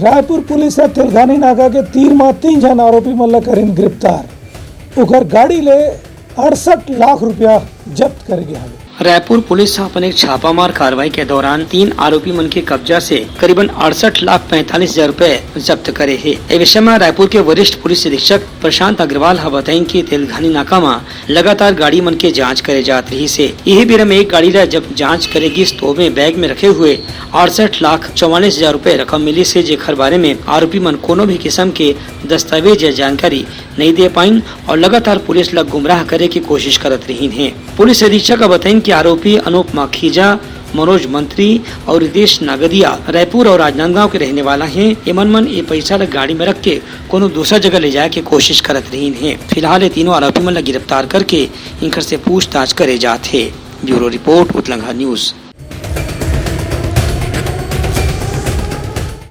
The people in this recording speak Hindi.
रायपुर पुलिस तेलंगानी नाका के तीर में 3 जन आरोपी मन करीन गिरफ्तार। उकर गाड़ी ले 68 लाख रुपया जब्त कर गया है। रायपुर पुलिस अपन एक छापामार कार्रवाई के दौरान 3 आरोपी मन के कब्जा से करीबन 68,45,000 रूपए जब्त करे है। इस विषय में रायपुर के वरिष्ठ पुलिस अधीक्षक प्रशांत अग्रवाल बताई कि तेलंगानी नाका में लगातार गाड़ी मन के जांच करे जात रही से यही बेरा में एक गाड़ी ला जब जांच करेगी तो में बैग में रखे हुए 68,44,000 रूपए रकम मिली से जेखर बारे में आरोपी मन कोनो भी किस्म के दस्तावेज या जानकारी नहीं दे पाइन और लगातार पुलिस ला गुमराह करे की कोशिश करत रही है। पुलिस अधीक्षक बताई कि आरोपी अनूप माखीजा, मनोज मंत्री और रितेश नागदिया रायपुर और राजनांदगांव के रहने वाला हैं। ये मन ये पैसा ला गाड़ी में रख के कोनो दूसरा जगह ले जाए के कोशिश करत रही है। फिलहाल ये तीनों आरोपी मन ला गिरफ्तार करके इनकर से पूछताछ करे जात है। ब्यूरो रिपोर्ट, उत्तलंगा न्यूज।